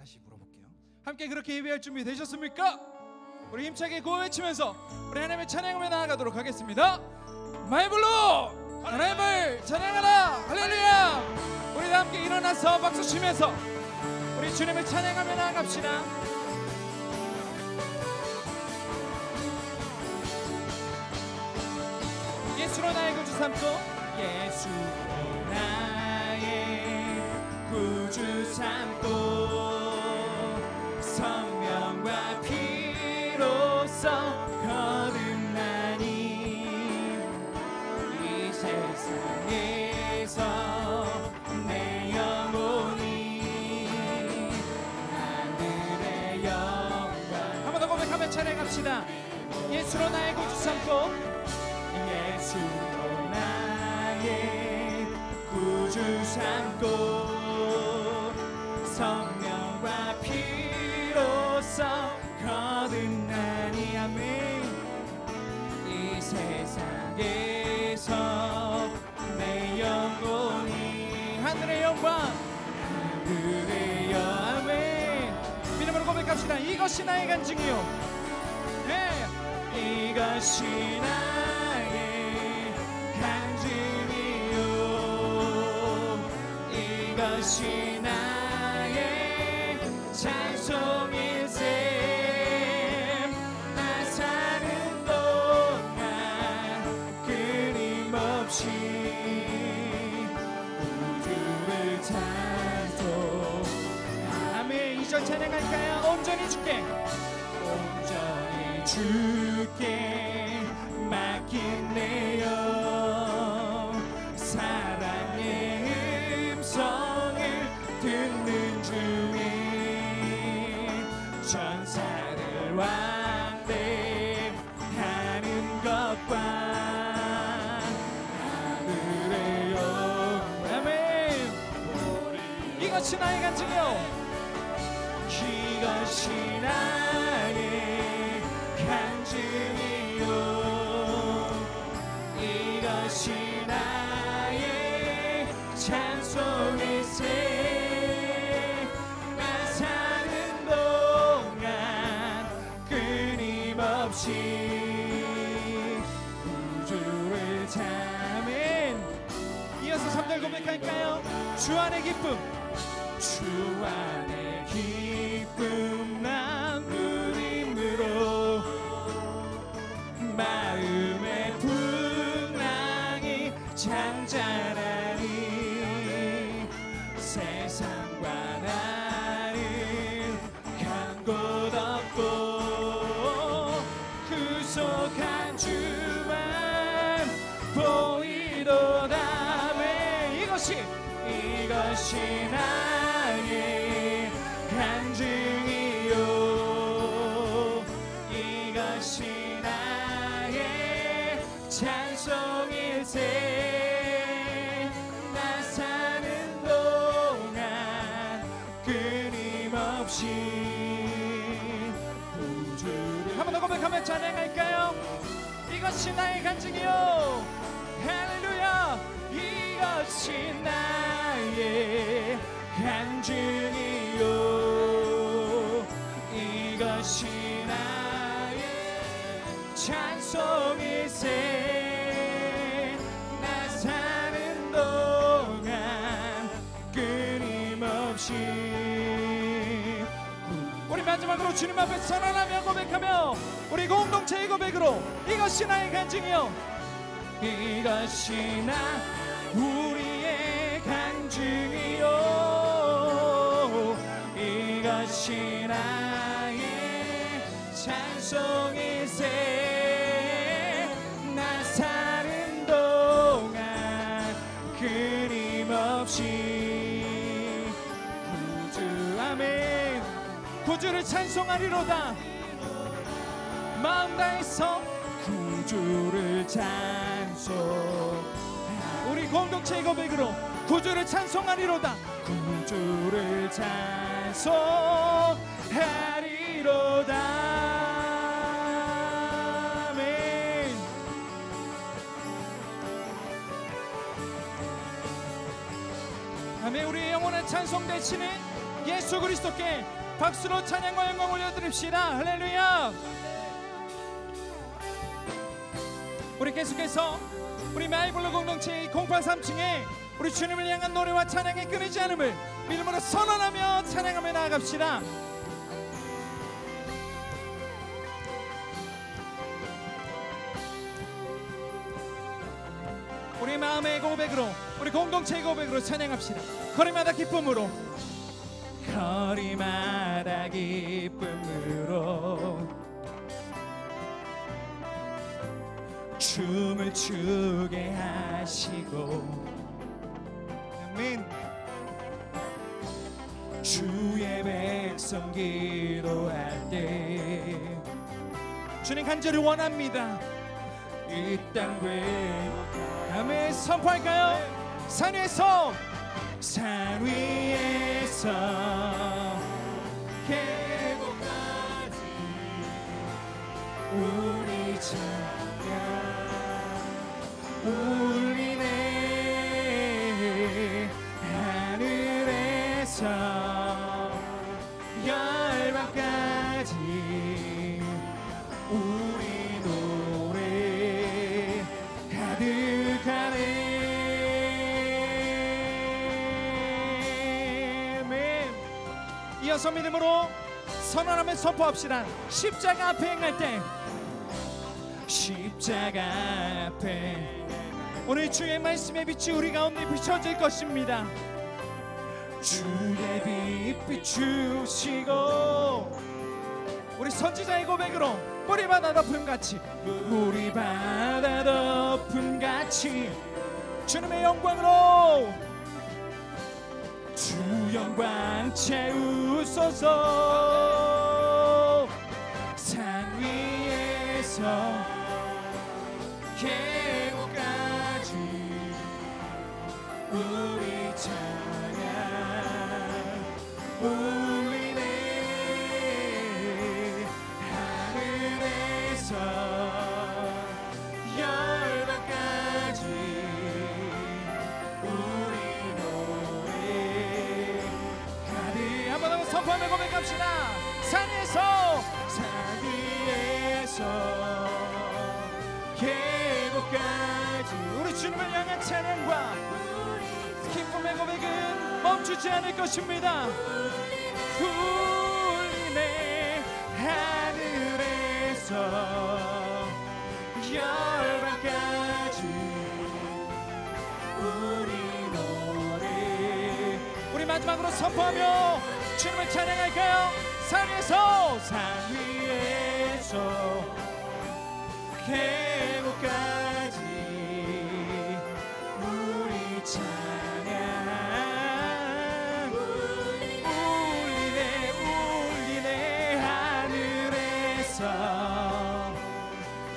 다시 물어볼게요. 함께 그렇게 예배할 준비 되셨습니까? 우리 힘차게 구호 외치면서 우리 하나님의 찬양하며 나아가도록 하겠습니다. 많이 불러 하나님을 찬양하라. 할렐루야. 우리 다 함께 일어나서 박수 치면서 우리 주님을 찬양하며 나아갑시다. 예수로 나의 구주 삼고 예수로 나의 구주 삼고 성령과 피로써 거듭나니 이 세상에서 내 영혼이 하늘의 영광. 한 번 더 고백하며 찬양합시다. 예수로 나의 구주 삼고 예수로 나의 구주 삼고 성령과 피로써 거듭나니 아멘. 이 세상에서 내 영혼이 하늘의 영광 하늘의 영광 아멘. 믿음으로 고백합시다. 이것이 나의 간증이요. 네. 이것이 나의 간증이요. 이것이 나의 찬송일세. 나 사는 동안 끊임없이 우주를 찬송. 아멘. 2절 찬양할까요? 온전히 주께 온전히 주께 맡긴 내 영. 사랑의 음성을 듣는 중에 전사를 왕래하는 것과 하늘의 영광 아멘. 이것이 나의 간증이요. 이것이 나의 간증이요. 이것이 나의 찬송일세. 나 사는 동안 끊임없이 우주를 아멘. 이어서 3절 고백할까요? 주 안의 기쁨. 주 안의 기쁨 난 누림으로 마음의 풍랑이 잠자라니 세상과 나를 간 곳 없고 구속한 주만 보이도다. 왜 이것이 나의 간증이요. 이것이 나의 찬송일세. 나 사는 동안 끊임없이 우주를 한 번 더 고백하며 찬양할까요? 이것이 나의 간증이요. 할렐루야. 이것이 나의 간증이요. 이것이 나의 찬송일세. 나 사는 동안 끊임없이. 우리 마지막으로 주님 앞에 선언하며 고백하며 우리 공동체의 고백으로 이것이 나의 간증이요. 이것이 우리의 간증이요. 이것이 나의 찬송일세. 나 사는 동안 끊임없이 구주 아멘. 구주를 찬송하리로다. 마음 다해서 구주를 찬송. 우리 공동체의 고백으로 구주를 찬송하리로다. 구주를 찬송하리로다. 아멘. 아멘. 우리의 영혼을 찬송 대신에 예수 그리스도께 박수로 찬양과 영광 올려드립시다. 할렐루야. 우리 계속해서 우리 마이블로 공동체 083층에 우리 주님을 향한 노래와 찬양이 끊이지 않음을 믿음으로 선언하며 찬양하며 나아갑시다. 우리 마음의 고백으로, 우리 공동체의 고백으로 찬양합시다. 거리마다 기쁨으로, 거리마다 기쁨으로 춤을 추게 하시고, 아멘. 주의 백성 기도할 때 주님 간절히 원합니다. 이 땅 아멘. 선포할까요? 산 위에서, 산 위에서 계곡까지 우리 찬양 울리네. 하늘에서 열방까지 우리 노래 가득하네. 이어서 믿음으로 선언하며 선포합시다. 십자가 앞에 행할 때, 십자가 앞에 오늘 주의 말씀의 빛이 우리 가운데 비춰질 것입니다. 주의 빛 비추시고, 우리 선지자의 고백으로 뿌리바다 덮음같이, 뿌리바다 덮음같이 주님의 영광으로 주 영광 채우소서. 산 위에서 계곡까지 우리 찬양 울리네. 하늘에서 열방까지 우리 노래 가득. 한번 더 선포하며 고백합시다. 산 위에서 계곡까지 우리 주님을 향한 찬양과 기쁨의 고백은 멈추지 않을 것입니다. 울리네. 하늘에서 열방까지 우리 노래. 우리 마지막으로 선포하며 주님을 찬양할까요? 산 위에서 계곡까지 우리 찬양 울리네. 하늘에서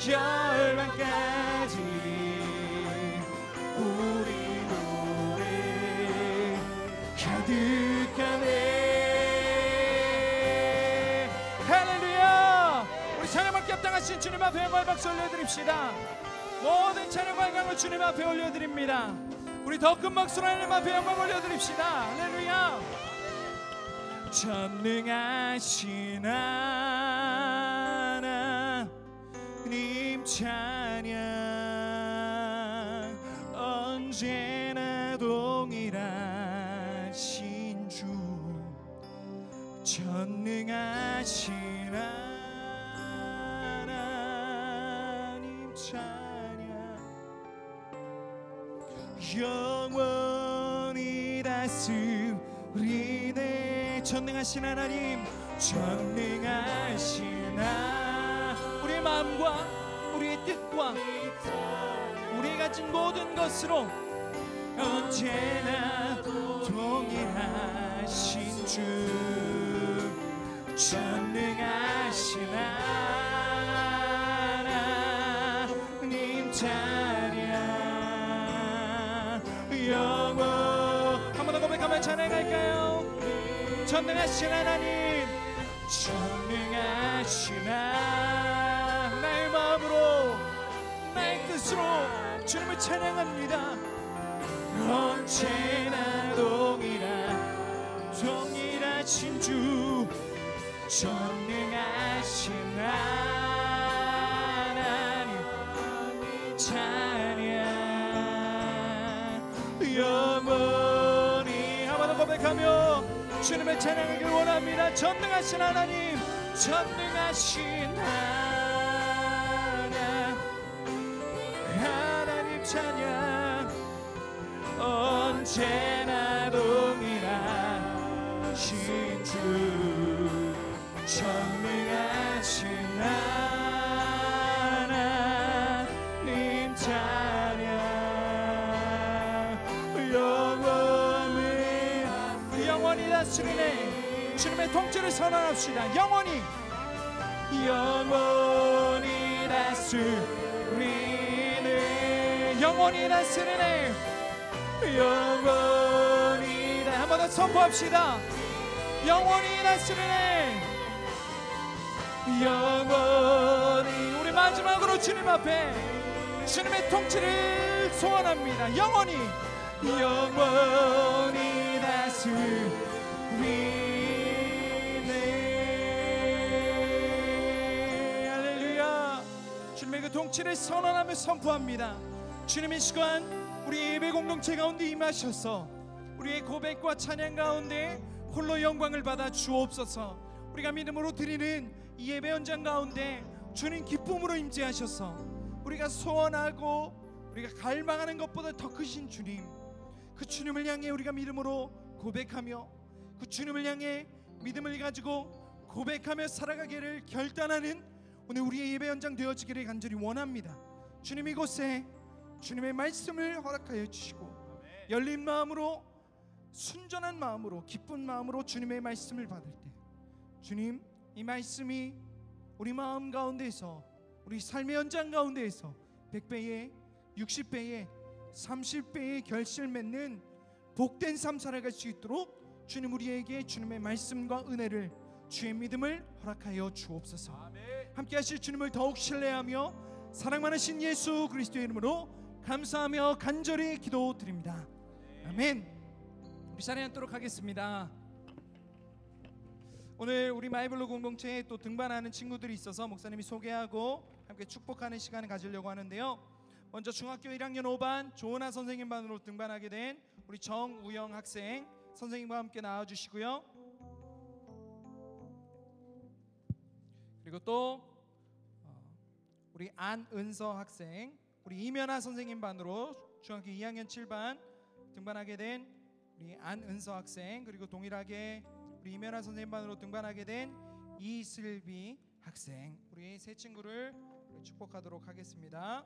열방까지 우리 노래 가득하네. 할렐루야. 우리 찬양받기 합당하신 주님 앞에 영광 박수 올려드립시다. 모든 찬양과 영광을 주님 앞에 올려드립니다. 우리 더 큰 박수로 하나님 앞에 영광 올려드립시다. 할렐루야. 전능하신 하나님 찬양 언제나 동일하신 주. 전능하신 하나님 찬양 영원히 다스리네. 전능하신 하나님, 전능하신 우리의 마음과 우리의 뜻과 우리가 가진 모든 것으로 언제나 동일하신 주. 전능하신 하나님 찬양 영원. 한 번 더 고백하며 찬양할까요? 전능하신 하나님, 전능하신 나의 마음으로 나의 뜻으로 주님을 찬양합니다. 언제나 동일하신 계신 주 전능하신 하나님 찬양 영원히 한 번 더 고백하며 주님의 찬양하길 원합니다. 전능하신 하나님 전능하신 하나님 찬양 언제나 동일하신 주 전능하신 하나님 찬양 영원히 다스리네. 주님의 통치를 선언합시다. 영원히 다스리네. 영원히 다스리네. 영원히 한 번 더 선포합시다. 영원히 다스리네. 영원히 우리 마지막으로 주님 앞에 주님의 통치를 소원합니다. 영원히 다스리네. 할렐루야. 주님의 그 통치를 선언하며 선포합니다. 주님의 시간 우리 예배 공동체 가운데 임하셔서 우리의 고백과 찬양 가운데 홀로 영광을 받아 주옵소서. 우리가 믿음으로 드리는 이 예배 현장 가운데 주님 기쁨으로 임재하셔서 우리가 소원하고 우리가 갈망하는 것보다 더 크신 주님, 그 주님을 향해 우리가 믿음으로 고백하며 그 주님을 향해 믿음을 가지고 고백하며 살아가기를 결단하는 오늘 우리의 예배 현장 되어지기를 간절히 원합니다. 주님 이곳에 주님의 말씀을 허락하여 주시고 열린 마음으로 순전한 마음으로 기쁜 마음으로 주님의 말씀을 받을 때 주님 이 말씀이 우리 마음 가운데에서 우리 삶의 현장 가운데에서 100배에 60배에 30배의 결실을 맺는 복된 삶 살아갈 수 있도록 주님 우리에게 주님의 말씀과 은혜를 주의 믿음을 허락하여 주옵소서. 함께 하실 주님을 더욱 신뢰하며 사랑 많으신 예수 그리스도의 이름으로 감사하며 간절히 기도드립니다. 아멘. 우리 자리에 앉도록 하겠습니다. 오늘 우리 마이블로 공동체에 또 등반하는 친구들이 있어서 목사님이 소개하고 함께 축복하는 시간을 가지려고 하는데요. 먼저 중학교 1학년 5반 조은아 선생님 반으로 등반하게 된 우리 정우영 학생 선생님과 함께 나와주시고요. 그리고 또 우리 안은서 학생 우리 이면아 선생님 반으로 중학교 2학년 7반 등반하게 된 우리 안은서 학생, 그리고 동일하게 우리 이면아 선생님 반으로 등반하게 된 이슬비 학생, 우리 세 친구를 축복하도록 하겠습니다.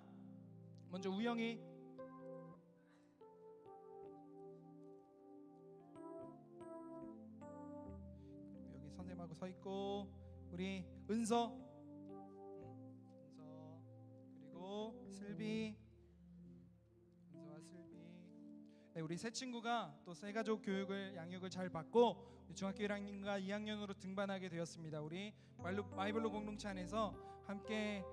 먼저 우영이 여기 선생님하고 서 있고 우리 은서 그리고 슬비 은서와 슬비. 네, 우리 세 친구가 또 새가족 교육을 양육을 잘 받고 중학교 1학년과 2학년으로 등반하게 되었습니다. 우리 마이블로 공동체 안에서 함께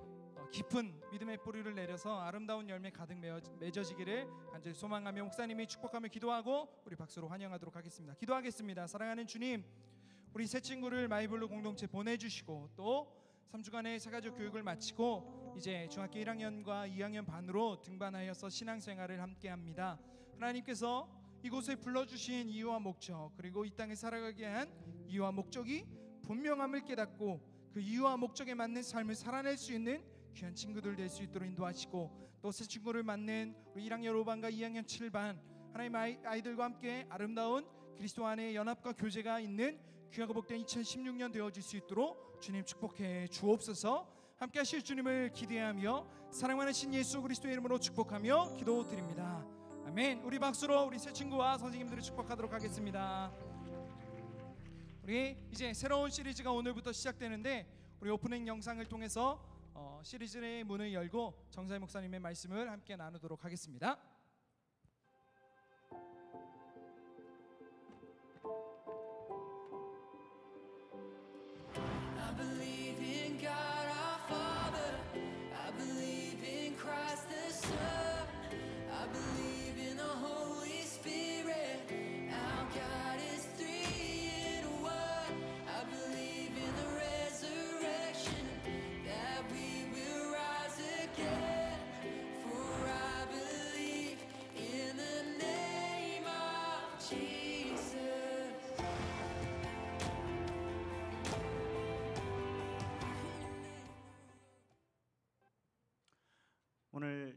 깊은 믿음의 뿌리를 내려서 아름다운 열매 가득 맺어지기를 간절히 소망하며 목사님이 축복하며 기도하고 우리 박수로 환영하도록 하겠습니다. 기도하겠습니다. 사랑하는 주님, 우리 세 친구를 마이블로 공동체 보내주시고 또 3주간의 새가족 교육을 마치고 이제 중학교 1학년과 2학년 반으로 등반하여서 신앙생활을 함께합니다. 하나님께서 이곳에 불러주신 이유와 목적, 그리고 이 땅에 살아가게 한 이유와 목적이 분명함을 깨닫고 그 이유와 목적에 맞는 삶을 살아낼 수 있는 귀한 친구들 될 수 있도록 인도하시고, 또 새 친구를 맞는 우리 1학년 5반과 2학년 7반 하나님 아이들과 함께 아름다운 그리스도 안의 연합과 교제가 있는 귀하고 복된 2016년 되어질 수 있도록 주님 축복해 주옵소서. 함께 하실 주님을 기대하며 사랑 많으신 예수 그리스도의 이름으로 축복하며 기도드립니다. 아멘. 우리 박수로 우리 새 친구와 선생님들을 축복하도록 하겠습니다. 우리 이제 새로운 시리즈가 오늘부터 시작되는데 우리 오프닝 영상을 통해서 시리즈의 문을 열고 정사희 목사님의 말씀을 함께 나누도록 하겠습니다. I believe in God our Father. I believe in Christ the Son. I believe in the Holy Spirit. Our God is three in one.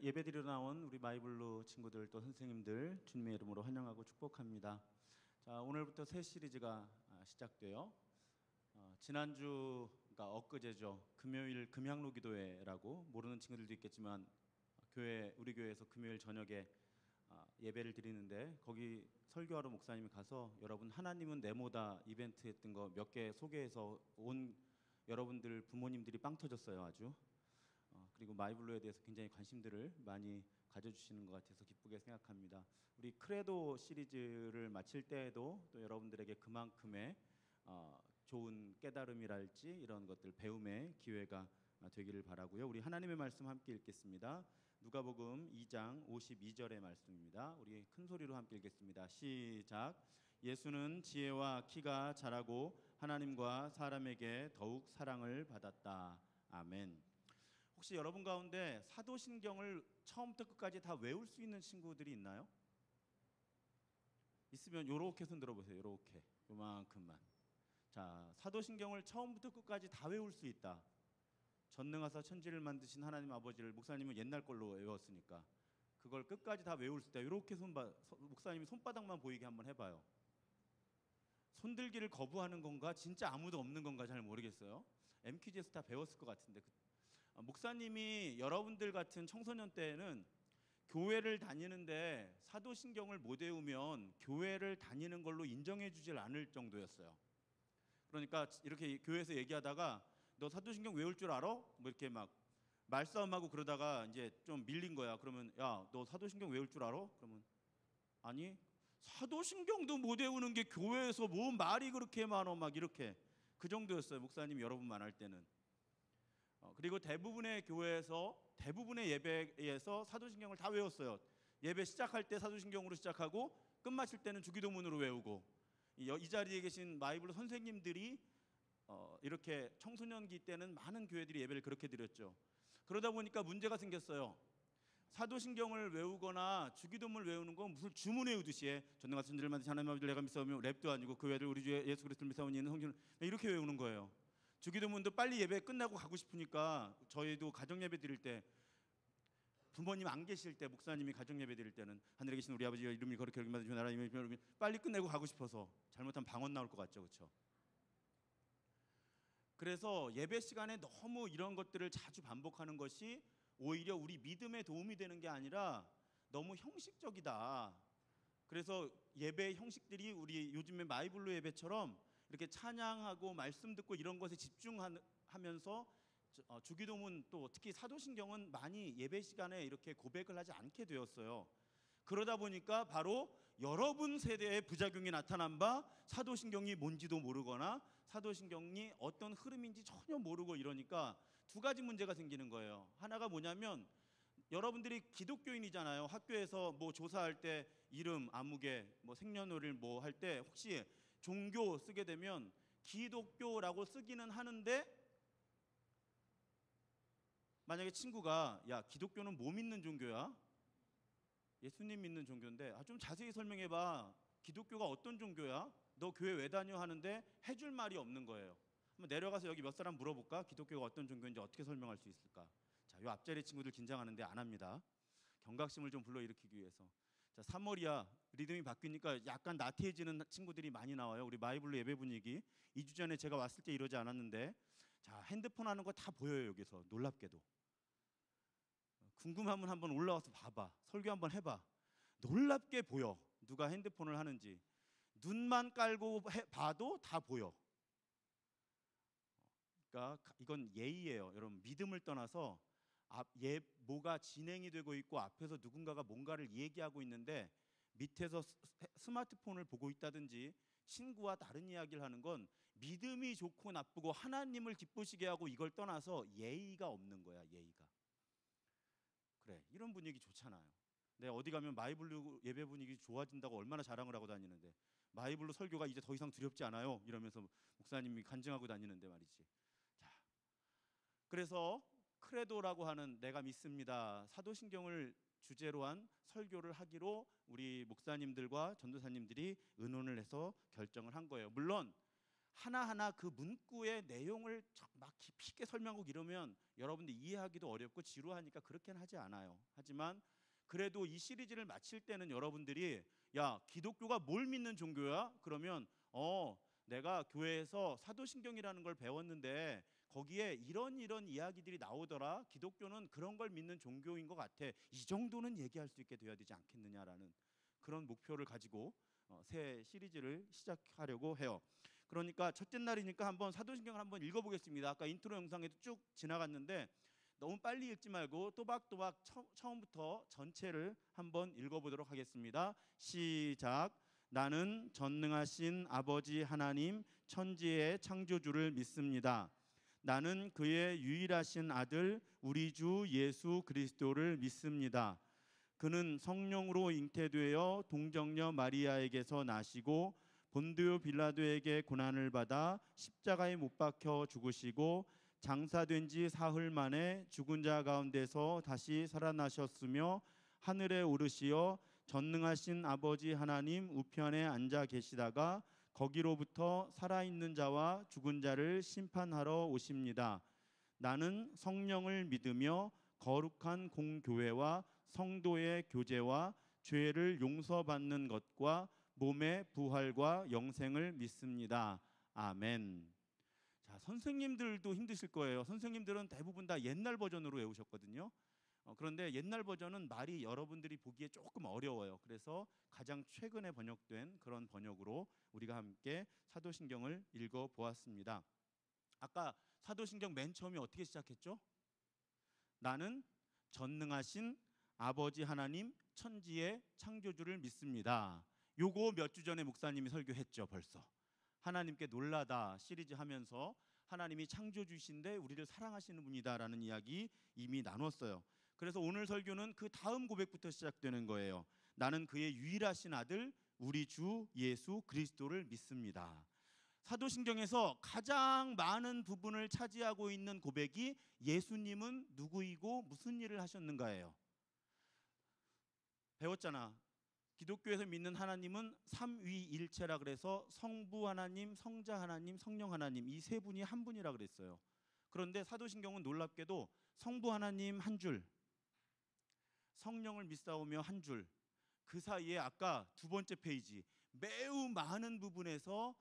예배드리러 나온 우리 마이블루 친구들 또 선생님들 주님의 이름으로 환영하고 축복합니다. 자, 오늘부터 새 시리즈가 시작돼요. 지난주가 엊그제죠. 금요일 금향로 기도회라고 모르는 친구들도 있겠지만 우리 교회에서 금요일 저녁에 예배를 드리는데 거기 설교하러 목사님이 가서 여러분 하나님은 네모다 이벤트 했던 거 몇 개 소개해서 온 여러분들 부모님들이 빵 터졌어요. 아주. 그리고 마이블루에 대해서 굉장히 관심들을 많이 가져주시는 것 같아서 기쁘게 생각합니다. 우리 크레도 시리즈를 마칠 때에도 또 여러분들에게 그만큼의 좋은 깨달음이랄지 이런 것들 배움의 기회가 되기를 바라고요. 우리 하나님의 말씀 함께 읽겠습니다. 누가복음 2장 52절의 말씀입니다. 우리 큰 소리로 함께 읽겠습니다. 시작. 예수는 지혜와 키가 자라고 하나님과 사람에게 더욱 사랑을 받았다. 아멘. 혹시 여러분 가운데 사도신경을 처음부터 끝까지 다 외울 수 있는 친구들이 있나요? 있으면 요렇게 손 들어보세요. 요렇게 요만큼만. 자, 사도신경을 처음부터 끝까지 다 외울 수 있다. 전능하사 천지를 만드신 하나님 아버지를 목사님은 옛날 걸로 외웠으니까 그걸 끝까지 다 외울 수 있다. 요렇게 목사님이 손바닥만 보이게 한번 해봐요. 손들기를 거부하는 건가 진짜 아무도 없는 건가 잘 모르겠어요. MQG에서 다 배웠을 것 같은데 목사님이 여러분들 같은 청소년 때에는 교회를 다니는데 사도신경을 못 외우면 교회를 다니는 걸로 인정해 주질 않을 정도였어요. 그러니까 이렇게 교회에서 얘기하다가 너 사도신경 외울 줄 알아? 뭐 이렇게 막 말싸움하고 그러다가 이제 좀 밀린 거야. 그러면 야, 너 사도신경 외울 줄 알아? 그러면 아니, 사도신경도 못 외우는 게 교회에서 뭐 말이 그렇게 많어 막 이렇게 그 정도였어요. 목사님 여러분 만날 때는. 그리고 대부분의 교회에서 대부분의 예배에서 사도신경을 다 외웠어요. 예배 시작할 때 사도신경으로 시작하고 끝마칠 때는 주기도문으로 외우고 이 자리에 계신 마이블루 선생님들이 이렇게 청소년기 때는 많은 교회들이 예배를 그렇게 드렸죠. 그러다 보니까 문제가 생겼어요. 사도신경을 외우거나 주기도문을 외우는 건 무슨 주문 외우듯이 해. 전능하신 천지를 만드신 하나님 아버지를 내가 믿사오며 랩도 아니고 그 외를 우리 주 예수 그리스도를 믿사오니 있는 성신을 이렇게 외우는 거예요. 주기도문도 빨리 예배 끝나고 가고 싶으니까 저희도 가정 예배 드릴 때 부모님 안 계실 때 목사님이 가정 예배 드릴 때는 하늘에 계신 우리 아버지의 이름이 거룩히 여김 받으시며 나라 이름이 빨리 끝내고 가고 싶어서 잘못하면 방언 나올 것 같죠, 그렇죠? 그래서 예배 시간에 너무 이런 것들을 자주 반복하는 것이 오히려 우리 믿음에 도움이 되는 게 아니라 너무 형식적이다. 그래서 예배 형식들이 우리 요즘에 마이블루 예배처럼 이렇게 찬양하고 말씀 듣고 이런 것에 집중하면서 주기도문 또 특히 사도신경은 많이 예배 시간에 이렇게 고백을 하지 않게 되었어요. 그러다 보니까 바로 여러분 세대의 부작용이 나타난 바 사도신경이 뭔지도 모르거나 사도신경이 어떤 흐름인지 전혀 모르고 이러니까 두 가지 문제가 생기는 거예요. 하나가 뭐냐면 여러분들이 기독교인이잖아요. 학교에서 뭐 조사할 때 이름, 아무개, 뭐 생년월일 뭐 할 때 혹시 종교 쓰게 되면 기독교라고 쓰기는 하는데 만약에 친구가 야, 기독교는 뭐 믿는 종교야? 예수님 믿는 종교인데 좀 자세히 설명해봐. 기독교가 어떤 종교야? 너 교회 왜 다녀? 하는데 해줄 말이 없는 거예요. 한번 내려가서 여기 몇 사람 물어볼까? 기독교가 어떤 종교인지 어떻게 설명할 수 있을까? 자, 요 앞자리 친구들 긴장하는데 안 합니다. 경각심을 좀 불러일으키기 위해서. 자, 3월이야. 리듬이 바뀌니까 약간 나태해지는 친구들이 많이 나와요. 우리 마이블루 예배 분위기. 2주 전에 제가 왔을 때 이러지 않았는데 자, 핸드폰 하는 거 다 보여요. 여기서 놀랍게도. 궁금하면 한번 올라와서 봐봐. 설교 한번 해봐. 놀랍게 보여. 누가 핸드폰을 하는지. 눈만 깔고 봐도 다 보여. 그러니까 이건 예의예요. 여러분 믿음을 떠나서 뭐가 진행이 되고 있고 앞에서 누군가가 뭔가를 얘기하고 있는데 밑에서 스마트폰을 보고 있다든지 친구와 다른 이야기를 하는 건 믿음이 좋고 나쁘고 하나님을 기쁘시게 하고 이걸 떠나서 예의가 없는 거야. 예의가. 그래, 이런 분위기 좋잖아요. 내가 어디 가면 마이블루 예배 분위기 좋아진다고 얼마나 자랑을 하고 다니는데 마이블루 설교가 이제 더 이상 두렵지 않아요 이러면서 목사님이 간증하고 다니는데 말이지. 자, 그래서 크레도라고 하는 내가 믿습니다 사도신경을 주제로 한 설교를 하기로 우리 목사님들과 전도사님들이 의논을 해서 결정을 한 거예요. 물론 하나하나 그 문구의 내용을 막 깊이 있게 설명하고 이러면 여러분들 이해하기도 어렵고 지루하니까 그렇게는 하지 않아요. 하지만 그래도 이 시리즈를 마칠 때는 여러분들이 야, 기독교가 뭘 믿는 종교야? 그러면 내가 교회에서 사도신경이라는 걸 배웠는데 거기에 이런 이야기들이 나오더라. 기독교는 그런 걸 믿는 종교인 것 같아. 이 정도는 얘기할 수 있게 되어야 되지 않겠느냐라는 그런 목표를 가지고 새 시리즈를 시작하려고 해요. 그러니까 첫째 날이니까 한번 사도신경을 한번 읽어보겠습니다. 아까 인트로 영상에도 쭉 지나갔는데 너무 빨리 읽지 말고 또박또박 처음부터 전체를 한번 읽어보도록 하겠습니다. 시작. 나는 전능하신 아버지 하나님 천지의 창조주를 믿습니다. 나는 그의 유일하신 아들 우리 주 예수 그리스도를 믿습니다. 그는 성령으로 잉태되어 동정녀 마리아에게서 나시고 본디오 빌라도에게 고난을 받아 십자가에 못 박혀 죽으시고 장사된 지 사흘 만에 죽은 자 가운데서 다시 살아나셨으며 하늘에 오르시어 전능하신 아버지 하나님 우편에 앉아 계시다가 거기로부터 살아있는 자와 죽은 자를 심판하러 오십니다. 나는 성령을 믿으며 거룩한 공교회와 성도의 교제와 죄를 용서받는 것과 몸의 부활과 영생을 믿습니다. 아멘. 자, 선생님들도 힘드실 거예요. 선생님들은 대부분 다 옛날 버전으로 외우셨거든요. 그런데 옛날 버전은 말이 여러분들이 보기에 조금 어려워요. 그래서 가장 최근에 번역된 그런 번역으로 우리가 함께 사도신경을 읽어보았습니다. 아까 사도신경 맨 처음이 어떻게 시작했죠? 나는 전능하신 아버지 하나님 천지의 창조주를 믿습니다. 요거 몇 주 전에 목사님이 설교했죠. 벌써 하나님께 놀라다 시리즈 하면서 하나님이 창조주신데 우리를 사랑하시는 분이다라는 이야기 이미 나눴어요. 그래서 오늘 설교는 그 다음 고백부터 시작되는 거예요. 나는 그의 유일하신 아들 우리 주 예수 그리스도를 믿습니다. 사도신경에서 가장 많은 부분을 차지하고 있는 고백이 예수님은 누구이고 무슨 일을 하셨는가예요. 배웠잖아. 기독교에서 믿는 하나님은 삼위일체라 그래서 성부 하나님, 성자 하나님, 성령 하나님 이 세 분이 한 분이라 그랬어요. 그런데 사도신경은 놀랍게도 성부 하나님 한 줄, 성령을 믿사오며 한 줄, 그 사이에 아까 두 번째 페이지 매우 많은 부분에서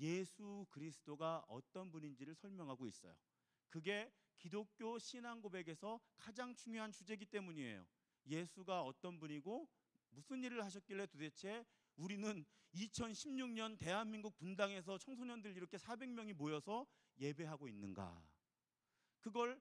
예수 그리스도가 어떤 분인지를 설명하고 있어요. 그게 기독교 신앙 고백에서 가장 중요한 주제이기 때문이에요. 예수가 어떤 분이고 무슨 일을 하셨길래 도대체 우리는 2016년 대한민국 분당에서 청소년들 이렇게 400명이 모여서 예배하고 있는가? 그걸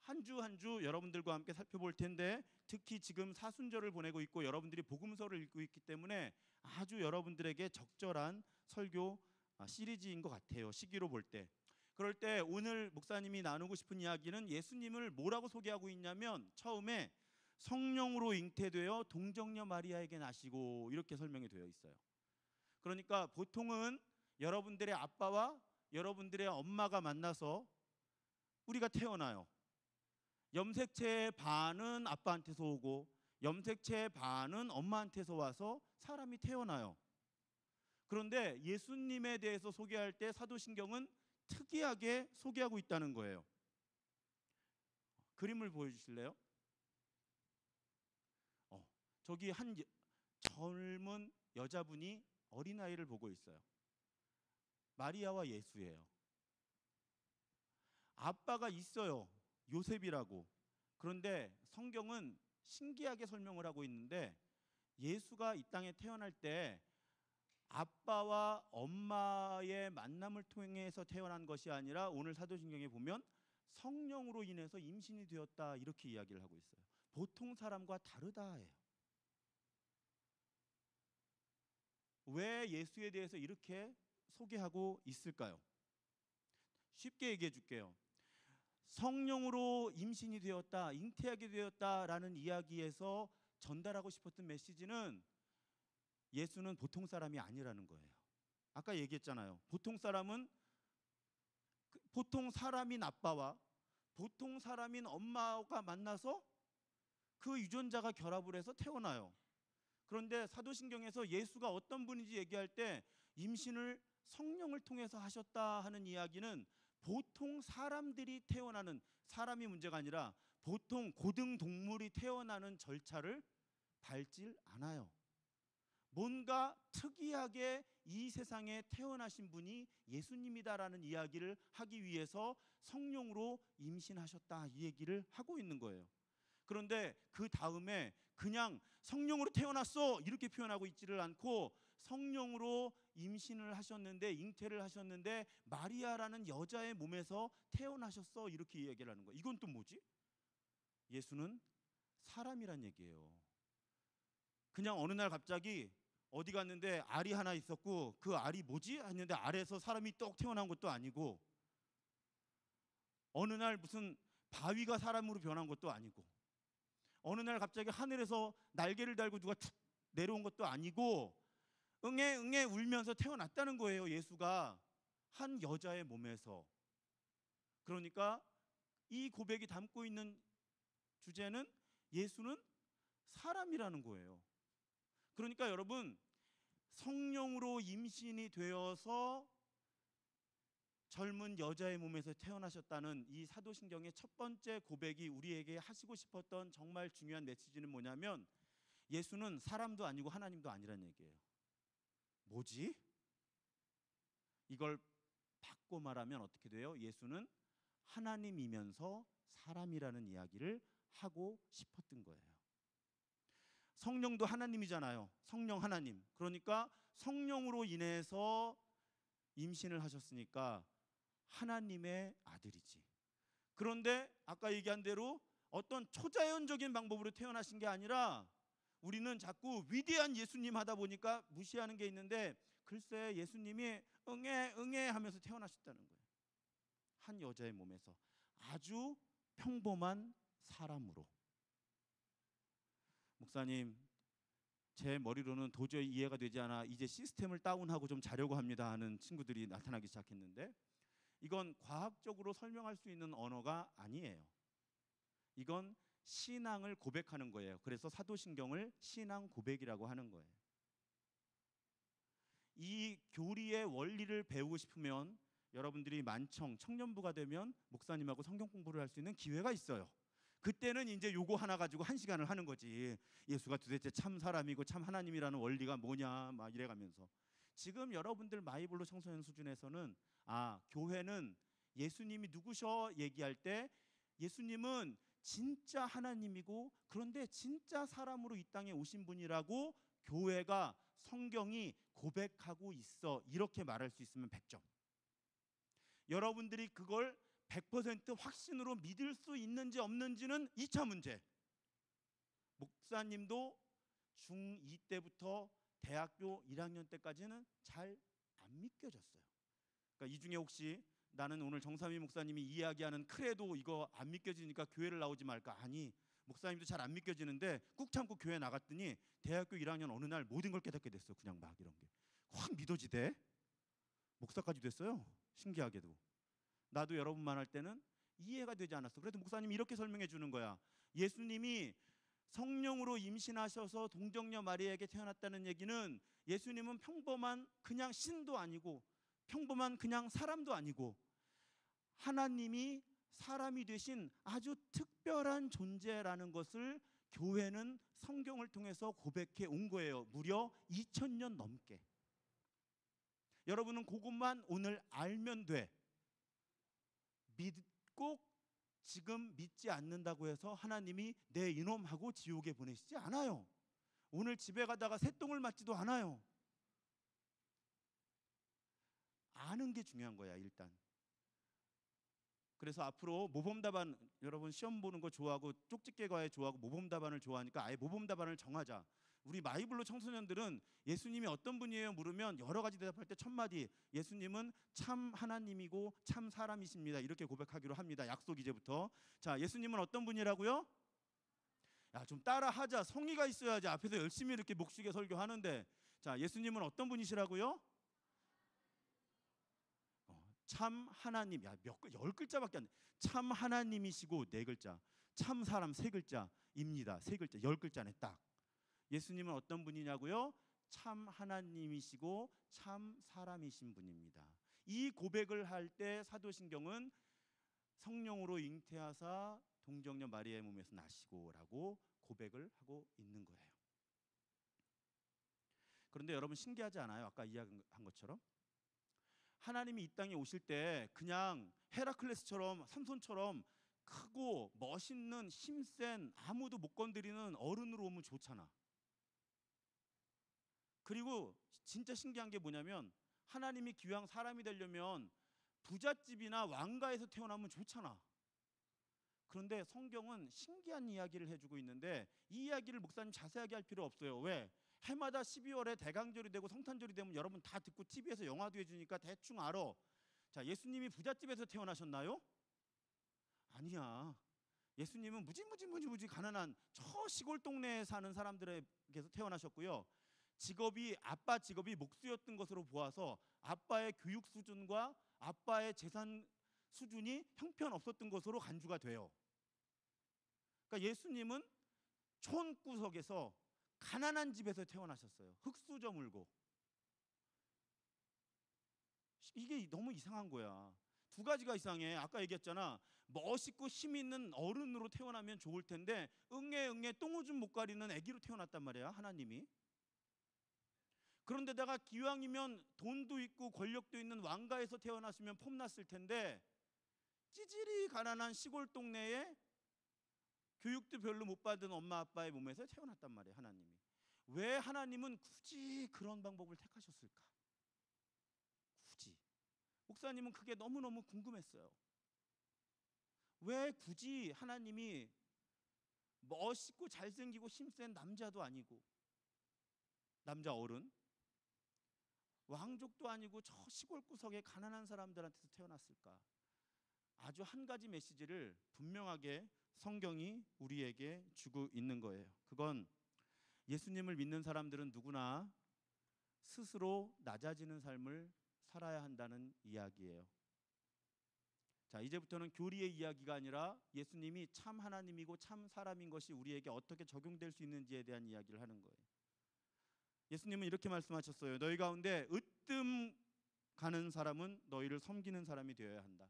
한 주 한 주 여러분들과 함께 살펴볼 텐데 특히 지금 사순절을 보내고 있고 여러분들이 복음서를 읽고 있기 때문에 아주 여러분들에게 적절한 설교 시리즈인 것 같아요. 시기로 볼 때. 그럴 때 오늘 목사님이 나누고 싶은 이야기는 예수님을 뭐라고 소개하고 있냐면 처음에 성령으로 잉태되어 동정녀 마리아에게 나시고 이렇게 설명이 되어 있어요. 그러니까 보통은 여러분들의 아빠와 여러분들의 엄마가 만나서 우리가 태어나요. 염색체의 반은 아빠한테서 오고 염색체의 반은 엄마한테서 와서 사람이 태어나요. 그런데 예수님에 대해서 소개할 때 사도신경은 특이하게 소개하고 있다는 거예요. 그림을 보여주실래요? 저기 한 젊은 여자분이 어린아이를 보고 있어요. 마리아와 예수예요. 아빠가 있어요. 요셉이라고. 그런데 성경은 신기하게 설명을 하고 있는데 예수가 이 땅에 태어날 때 아빠와 엄마의 만남을 통해서 태어난 것이 아니라 오늘 사도신경에 보면 성령으로 인해서 임신이 되었다 이렇게 이야기를 하고 있어요. 보통 사람과 다르다예요. 왜 예수에 대해서 이렇게 소개하고 있을까요? 쉽게 얘기해 줄게요. 성령으로 임신이 되었다, 잉태하게 되었다라는 이야기에서 전달하고 싶었던 메시지는 예수는 보통 사람이 아니라는 거예요. 아까 얘기했잖아요. 보통 사람은 보통 사람인 아빠와 보통 사람인 엄마가 만나서 그 유전자가 결합을 해서 태어나요. 그런데 사도신경에서 예수가 어떤 분인지 얘기할 때 임신을 성령을 통해서 하셨다 하는 이야기는 보통 사람들이 태어나는, 사람이 문제가 아니라 보통 고등동물이 태어나는 절차를 밟질 않아요. 뭔가 특이하게 이 세상에 태어나신 분이 예수님이다라는 이야기를 하기 위해서 성령으로 임신하셨다, 이 얘기를 하고 있는 거예요. 그런데 그 다음에 그냥 성령으로 태어났어 이렇게 표현하고 있지를 않고 성령으로 임신을 하셨는데, 잉태를 하셨는데 마리아라는 여자의 몸에서 태어나셨어 이렇게 얘기를 하는 거예요. 이건 또 뭐지? 예수는 사람이란 얘기예요. 그냥 어느 날 갑자기 어디 갔는데 알이 하나 있었고 그 알이 뭐지? 했는데 알에서 사람이 떡 태어난 것도 아니고, 어느 날 무슨 바위가 사람으로 변한 것도 아니고, 어느 날 갑자기 하늘에서 날개를 달고 누가 툭 내려온 것도 아니고, 응애 응애 울면서 태어났다는 거예요. 예수가 한 여자의 몸에서. 그러니까 이 고백이 담고 있는 주제는 예수는 사람이라는 거예요. 그러니까 여러분, 성령으로 임신이 되어서 젊은 여자의 몸에서 태어나셨다는 이 사도신경의 첫 번째 고백이 우리에게 하시고 싶었던 정말 중요한 메시지는 뭐냐면, 예수는 사람도 아니고 하나님도 아니란 얘기예요. 뭐지? 이걸 바꿔 말하면 어떻게 돼요? 예수는 하나님이면서 사람이라는 이야기를 하고 싶었던 거예요. 성령도 하나님이잖아요. 성령 하나님. 그러니까 성령으로 인해서 임신을 하셨으니까 하나님의 아들이지. 그런데 아까 얘기한 대로 어떤 초자연적인 방법으로 태어나신 게 아니라, 우리는 자꾸 위대한 예수님 하다 보니까 무시하는 게 있는데, 글쎄 예수님이 응애 응애 하면서 태어나셨다는 거예요. 한 여자의 몸에서 아주 평범한 사람으로. 목사님, 제 머리로는 도저히 이해가 되지 않아 이제 시스템을 다운하고 좀 자려고 합니다 하는 친구들이 나타나기 시작했는데, 이건 과학적으로 설명할 수 있는 언어가 아니에요. 이건 신앙을 고백하는 거예요. 그래서 사도신경을 신앙 고백이라고 하는 거예요. 이 교리의 원리를 배우고 싶으면 여러분들이 만청 청년부가 되면 목사님하고 성경 공부를 할 수 있는 기회가 있어요. 그때는 이제 요거 하나 가지고 1시간을 하는 거지. 예수가 도대체 참 사람이고 참 하나님이라는 원리가 뭐냐 막 이래가면서. 지금 여러분들 마이블로 청소년 수준에서는 교회는 예수님이 누구셔 얘기할 때 예수님은 진짜 하나님이고 그런데 진짜 사람으로 이 땅에 오신 분이라고 교회가, 성경이 고백하고 있어, 이렇게 말할 수 있으면 100점. 여러분들이 그걸 100% 확신으로 믿을 수 있는지 없는지는 2차 문제. 목사님도 중2 때부터 대학교 1학년 때까지는 잘 안 믿겨졌어요. 그러니까 이 중에 혹시 나는 오늘 정삼위 목사님이 이야기하는 크레도 이거 안 믿겨지니까 교회를 나오지 말까? 아니, 목사님도 잘 안 믿겨지는데 꾹 참고 교회 나갔더니 대학교 1학년 어느 날 모든 걸 깨닫게 됐어. 그냥 막 이런 게 확 믿어지대. 목사까지 됐어요. 신기하게도. 나도 여러분만 할 때는 이해가 되지 않았어. 그래도 목사님이 이렇게 설명해 주는 거야. 예수님이 성령으로 임신하셔서 동정녀 마리아에게 태어났다는 얘기는 예수님은 평범한 그냥 신도 아니고 평범한 그냥 사람도 아니고 하나님이 사람이 되신 아주 특별한 존재라는 것을 교회는 성경을 통해서 고백해 온 거예요. 무려 2000년 넘게. 여러분은 그것만 오늘 알면 돼. 꼭 지금 믿지 않는다고 해서 하나님이 내 이놈하고 지옥에 보내시지 않아요. 오늘 집에 가다가 새똥을 맞지도 않아요. 아는 게 중요한 거야 일단. 그래서 앞으로 모범답안, 여러분 시험 보는 거 좋아하고 쪽집게 과외 좋아하고 모범답안을 좋아하니까 아예 모범답안을 정하자. 우리 마이블로 청소년들은 예수님이 어떤 분이에요 물으면 여러 가지 대답할 때 첫 마디, 예수님은 참 하나님이고 참 사람이십니다, 이렇게 고백하기로 합니다. 약속 이제부터. 자, 예수님은 어떤 분이라고요? 야, 좀 따라하자. 성의가 있어야지. 앞에서 열심히 이렇게 목식에 설교하는데. 자, 예수님은 어떤 분이시라고요? 참 하나님. 야, 10글자밖에 안 돼. 참 하나님이시고 4글자. 참 사람 3글자입니다. 3글자. 10글자네 딱. 예수님은 어떤 분이냐고요? 참 하나님이시고 참 사람이신 분입니다. 이 고백을 할 때 사도신경은 성령으로 잉태하사 동정녀 마리아의 몸에서 나시고라고 고백을 하고 있는 거예요. 그런데 여러분 신기하지 않아요? 아까 이야기한 것처럼 하나님이 이 땅에 오실 때 그냥 헤라클레스처럼 삼손처럼 크고 멋있는 힘센 아무도 못 건드리는 어른으로 오면 좋잖아. 그리고 진짜 신기한 게 뭐냐면 하나님이 기왕 사람이 되려면 부잣집이나 왕가에서 태어나면 좋잖아. 그런데 성경은 신기한 이야기를 해주고 있는데 이 이야기를 목사님 자세하게 할 필요 없어요. 왜? 해마다 12월에 대강절이 되고 성탄절이 되면 여러분 다 듣고 TV에서 영화도 해주니까 대충 알아. 자, 예수님이 부잣집에서 태어나셨나요? 아니야. 예수님은 무지 가난한 저 시골 동네에 사는 사람들에게서 태어나셨고요. 아빠 직업이 목수였던 것으로 보아서 아빠의 교육 수준과 아빠의 재산 수준이 형편없었던 것으로 간주가 돼요. 그러니까 예수님은 촌구석에서 가난한 집에서 태어나셨어요. 흙수저 물고. 이게 너무 이상한 거야. 두 가지가 이상해. 아까 얘기했잖아. 멋있고 힘 있는 어른으로 태어나면 좋을 텐데 응애 똥오줌 못 가리는 아기로 태어났단 말이야, 하나님이. 그런데다가 기왕이면 돈도 있고 권력도 있는 왕가에서 태어났으면 폼났을 텐데 찌질이 가난한 시골 동네에 교육도 별로 못 받은 엄마 아빠의 몸에서 태어났단 말이에요, 하나님이. 왜 하나님은 굳이 그런 방법을 택하셨을까? 굳이. 목사님은 그게 너무너무 궁금했어요. 왜 굳이 하나님이 멋있고 잘생기고 힘센 남자도 아니고 남자 어른 왕족도 아니고 저 시골 구석의 가난한 사람들한테서 태어났을까? 아주 한 가지 메시지를 분명하게 성경이 우리에게 주고 있는 거예요. 그건 예수님을 믿는 사람들은 누구나 스스로 낮아지는 삶을 살아야 한다는 이야기예요. 자, 이제부터는 교리의 이야기가 아니라 예수님이 참 하나님이고 참 사람인 것이 우리에게 어떻게 적용될 수 있는지에 대한 이야기를 하는 거예요. 예수님은 이렇게 말씀하셨어요. 너희 가운데 으뜸 가는 사람은 너희를 섬기는 사람이 되어야 한다.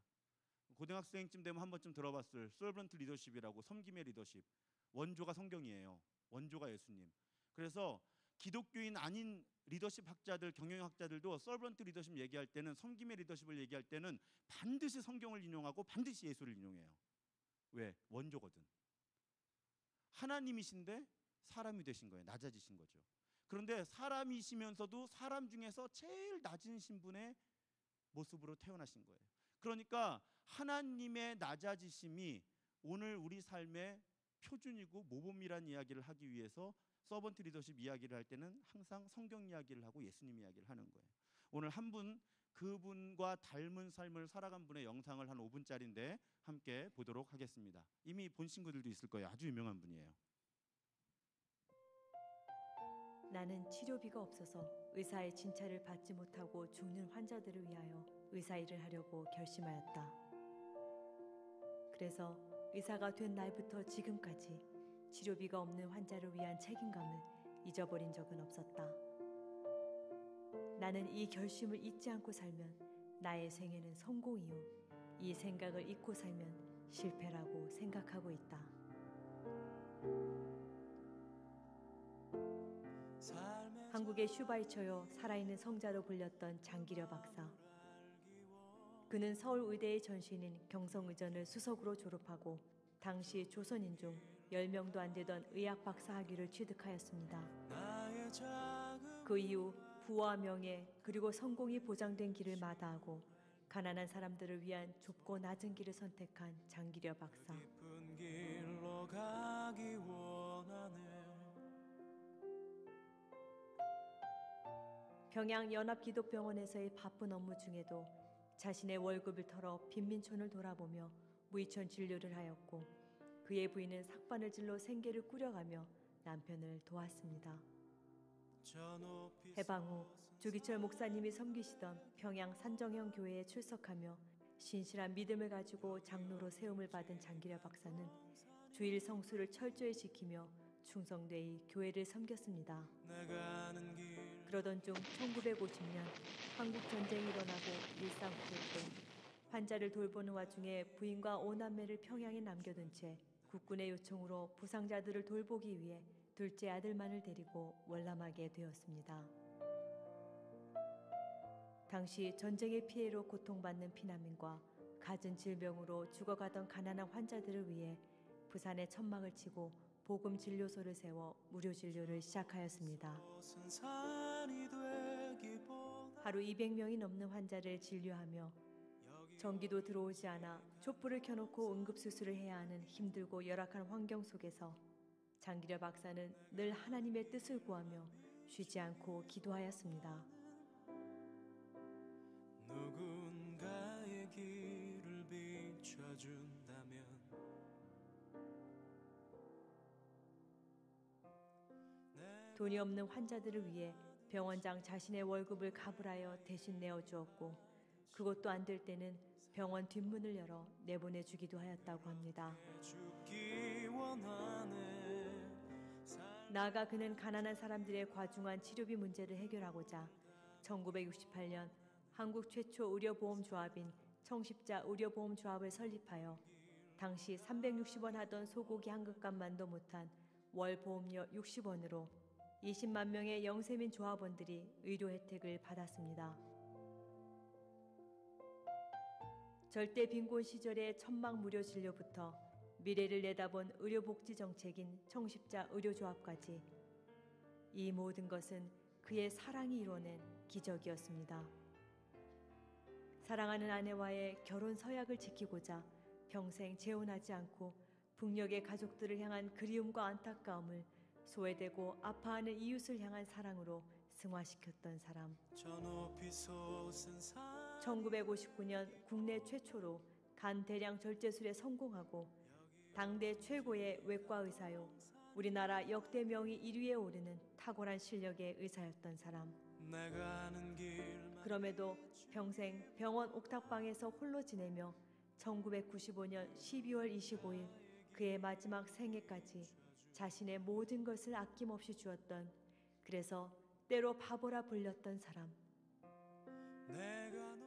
고등학생쯤 되면 한 번쯤 들어봤을 서번트 리더십이라고, 섬김의 리더십. 원조가 성경이에요. 원조가 예수님. 그래서 기독교인 아닌 리더십 학자들, 경영학자들도 서번트 리더십 얘기할 때는, 섬김의 리더십을 얘기할 때는 반드시 성경을 인용하고 반드시 예수를 인용해요. 왜? 원조거든. 하나님이신데 사람이 되신 거예요. 낮아지신 거죠. 그런데 사람이시면서도 사람 중에서 제일 낮은 신분의 모습으로 태어나신 거예요. 그러니까 하나님의 낮아지심이 오늘 우리 삶의 표준이고 모범이란 이야기를 하기 위해서 서번트 리더십 이야기를 할 때는 항상 성경 이야기를 하고 예수님 이야기를 하는 거예요. 오늘 한 분, 그분과 닮은 삶을 살아간 분의 영상을 한 5분짜리인데 함께 보도록 하겠습니다. 이미 본 친구들도 있을 거예요. 아주 유명한 분이에요. 나는 치료비가 없어서 의사의 진찰을 받지 못하고 죽는 환자들을 위하여 의사 일을 하려고 결심하였다. 그래서 의사가 된 날부터 지금까지 치료비가 없는 환자를 위한 책임감을 잊어버린 적은 없었다. 나는 이 결심을 잊지 않고 살면 나의 생애는 성공이요, 이 생각을 잊고 살면 실패라고 생각하고 있다. 한국의 슈바이처여 살아있는 성자로 불렸던 장기려 박사. 그는 서울의대의 전신인 경성의전을 수석으로 졸업하고 당시 조선인 중 10명도 안 되던 의학 박사 학위를 취득하였습니다. 그 이후 부와 명예 그리고 성공이 보장된 길을 마다하고 가난한 사람들을 위한 좁고 낮은 길을 선택한 장기려 박사. 평양 연합기독병원에서의 바쁜 업무 중에도 자신의 월급을 털어 빈민촌을 돌아보며 무이천 진료를 하였고, 그의 부인은 삭반을 질러 생계를 꾸려가며 남편을 도왔습니다. 해방 후 주기철 목사님이 섬기시던 평양 산정형 교회에 출석하며 신실한 믿음을 가지고 장로로 세움을 받은 장기려 박사는 주일 성수를 철저히 지키며 충성되이 교회를 섬겼습니다. 그러던 중 1950년 한국 전쟁이 일어나고 일상부터 때 환자를 돌보는 와중에 부인과 5남매를 평양에 남겨둔 채 국군의 요청으로 부상자들을 돌보기 위해 둘째 아들만을 데리고 월남하게 되었습니다. 당시 전쟁의 피해로 고통받는 피난민과 갖은 질병으로 죽어가던 가난한 환자들을 위해 부산에 천막을 치고 복음 진료소를 세워 무료 진료를 시작하였습니다. 하루 200명이 넘는 환자를 진료하며 전기도 들어오지 않아 촛불을 켜놓고 응급수술을 해야 하는 힘들고 열악한 환경 속에서 장기려 박사는 늘 하나님의 뜻을 구하며 쉬지 않고 기도하였습니다. 누군가의 길을 비춰준다면 돈이 없는 환자들을 위해 병원장 자신의 월급을 가불하여 대신 내어주었고 그것도 안 될 때는 병원 뒷문을 열어 내보내주기도 하였다고 합니다. 나아가 그는 가난한 사람들의 과중한 치료비 문제를 해결하고자 1968년 한국 최초 의료보험조합인 청십자 의료보험조합을 설립하여 당시 360원 하던 소고기 한 그릇값만도 못한 월 보험료 60원으로 20만 명의 영세민 조합원들이 의료 혜택을 받았습니다. 절대 빈곤 시절의 천막 무료 진료부터 미래를 내다본 의료복지 정책인 청십자 의료조합까지 이 모든 것은 그의 사랑이 이뤄낸 기적이었습니다. 사랑하는 아내와의 결혼 서약을 지키고자 평생 재혼하지 않고 북녘의 가족들을 향한 그리움과 안타까움을 소외되고 아파하는 이웃을 향한 사랑으로 승화시켰던 사람. 1959년 국내 최초로 간 대량 절제술에 성공하고 당대 최고의 외과 의사요 우리나라 역대 명의 1위에 오르는 탁월한 실력의 의사였던 사람. 그럼에도 평생 병원 옥탑방에서 홀로 지내며 1995년 12월 25일 그의 마지막 생애까지 자신의 모든 것을 아낌없이 주었던, 그래서 때로 바보라 불렸던 사람.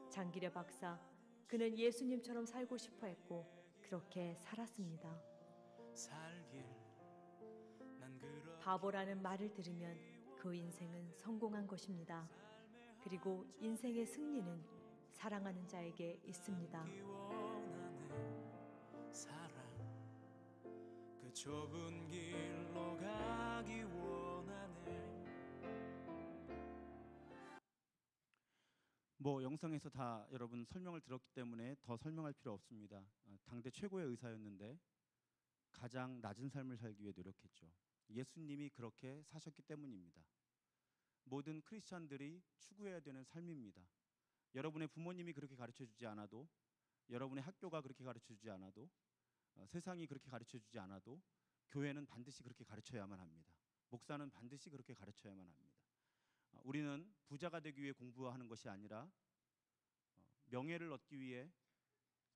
장기려 박사, 그는 예수님처럼 살고 싶어 했고 그렇게 살았습니다. 바보라는 말을 들으면 그 인생은 성공한 것입니다. 그리고 인생의 승리는 사랑하는 자에게 있습니다. 그 좁은 길로 가기 원하네. 뭐 영상에서 다 여러분 설명을 들었기 때문에 더 설명할 필요 없습니다. 당대 최고의 의사였는데 가장 낮은 삶을 살기 위해 노력했죠. 예수님이 그렇게 사셨기 때문입니다. 모든 크리스찬들이 추구해야 되는 삶입니다. 여러분의 부모님이 그렇게 가르쳐주지 않아도, 여러분의 학교가 그렇게 가르쳐주지 않아도, 세상이 그렇게 가르쳐주지 않아도 교회는 반드시 그렇게 가르쳐야만 합니다. 목사는 반드시 그렇게 가르쳐야만 합니다. 우리는 부자가 되기 위해 공부하는 것이 아니라 명예를 얻기 위해,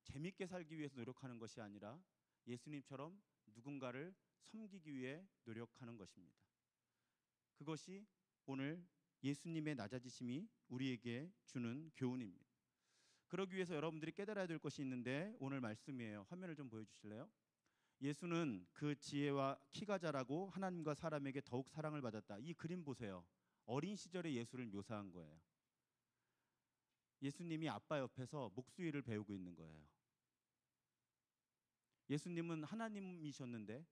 재밌게 살기 위해서 노력하는 것이 아니라 예수님처럼 누군가를 섬기기 위해 노력하는 것입니다. 그것이 오늘 예수님의 낮아지심이 우리에게 주는 교훈입니다. 그러기 위해서 여러분들이 깨달아야 될 것이 있는데 오늘 말씀이에요. 화면을 좀 보여주실래요? 예수는 그 지혜와 키가 자라고 하나님과 사람에게 더욱 사랑을 받았다. 이 그림 보세요. 어린 시절의 예수를 묘사한 거예요. 예수님이 아빠 옆에서 목수일을 배우고 있는 거예요. 예수님은 하나님이셨는데